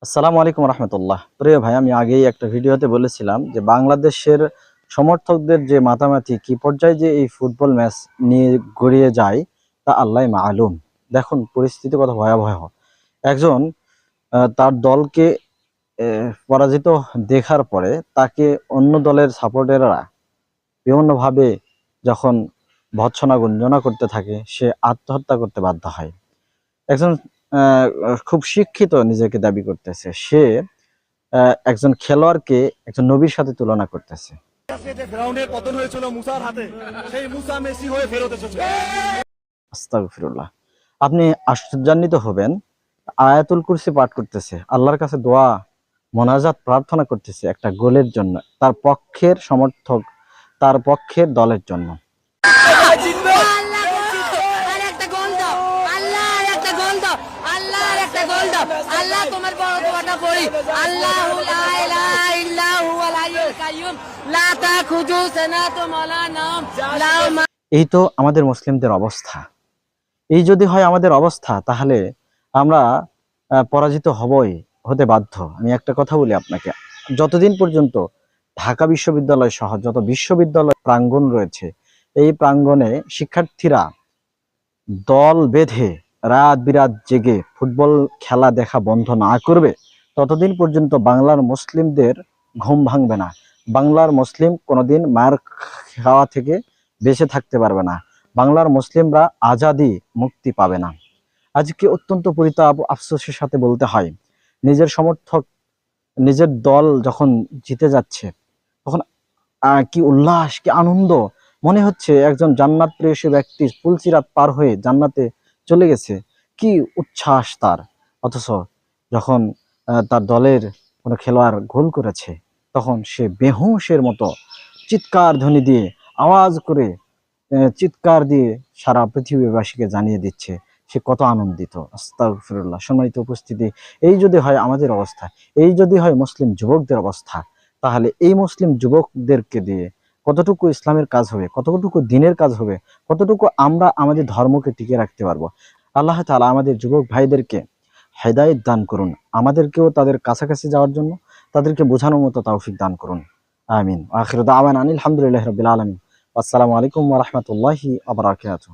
আসসালামু আলাইকুম রহমতুল্লাহ। প্রিয় ভাই, আমি আগেই একটা ভিডিওতে বলেছিলাম যে বাংলাদেশের সমর্থকদের যে মাতামাতি কি পর্যায়ে যে এই ফুটবল ম্যাচ নিয়ে গড়িয়ে যায় তা আল্লাহ মালুম। দেখুন পরিস্থিতি কত ভয়াবহ। একজন তার দলকে পরাজিত দেখার পরে তাকে অন্য দলের সাপোর্টাররা বিভিন্নভাবে যখন ভৎসনা গুঞ্জনা করতে থাকে, সে আত্মহত্যা করতে বাধ্য হয়। একজন আহ, খুব শিক্ষিত নিজেকে দাবি করতেছে, সে একজন খেলোয়াড়কে একজন নবীর সাথে তুলনা করতেছে। ফেরাউনের পতন হয়েছিল মুসার হাতে, সেই মুসা মেসি হয়ে ফেরত এসেছে। আস্তাগফিরুল্লাহ। আপনি আশ্চর্যান্বিত হবেন, আয়াতুল কুরসি পাঠ করতেছে, আল্লাহর কাছে দোয়া মোনাজাত প্রার্থনা করতেছে একটা গোলের জন্য, তার পক্ষের সমর্থক, তার পক্ষের দলের জন্য। এই তো আমাদের মুসলিমদের অবস্থা। এই যদি হয় আমাদের অবস্থা, তাহলে আমরা পরাজিত হতে বাধ্য। আমি একটা কথা বলি আপনাকে, যতদিন পর্যন্ত ঢাকা বিশ্ববিদ্যালয় সহ যত বিশ্ববিদ্যালয় প্রাঙ্গণ রয়েছে, এই প্রাঙ্গণে শিক্ষার্থীরা দল বেঁধে রাত বিরাত জেগে ফুটবল খেলা দেখা বন্ধ না করবে, ততদিন পর্যন্ত বাংলার মুসলিমদের ঘুম ভাঙবে না। বাংলার মুসলিম কোনোদিন মার খাওয়া থেকে বেঁচে থাকতে পারবে না। বাংলার মুসলিমরা আজাদি মুক্তি পাবে না। আজকে অত্যন্ত পরিতাপ আফসোসের সাথে বলতে হয়, নিজের সমর্থক, নিজের দল যখন জিতে যাচ্ছে, তখন কি উল্লাস, কি আনন্দ! মনে হচ্ছে একজন জান্নাত প্রেয়সী ব্যক্তি ফুলসিরাত পার হয়ে জান্নাতে চলে গেছে, কি উচ্ছ্বাস তার। অথচ যখন তার দলের কোনো খেলোয়াড় গোল করেছে, তখন সে বেহুশের মতো চিৎকার ধ্বনি দিয়ে, আওয়াজ করে চিৎকার দিয়ে সারা পৃথিবীবাসীকে জানিয়ে দিচ্ছে সে কত আনন্দিত। আস্তাগফিরুল্লাহ। সম্মানিত উপস্থিতি, এই যদি হয় আমাদের অবস্থা, এই যদি হয় মুসলিম যুবকদের অবস্থা, তাহলে এই মুসলিম যুবকদেরকে দিয়ে কতটুকু ইসলামের কাজ হবে, কতটুকু দিনের কাজ হবে, কতটুকু আমরা আমাদের ধর্মকে টিকে রাখতে পারবো। আল্লাহ তাআলা আমাদের যুবক ভাইদেরকে হেদায়েত দান করুন, আমাদেরকেও তাদের কাছাকাছি যাওয়ার জন্য তাদেরকে বোঝানোর মতো তৌফিক দান করুন। আমিন। আখিরু দাওয়ানা আনিল হামদুলিল্লাহি রাব্বিল আলামিন। আসসালামু আলাইকুম ওয়া রাহমাতুল্লাহি ওয়া বারাকাতুহু।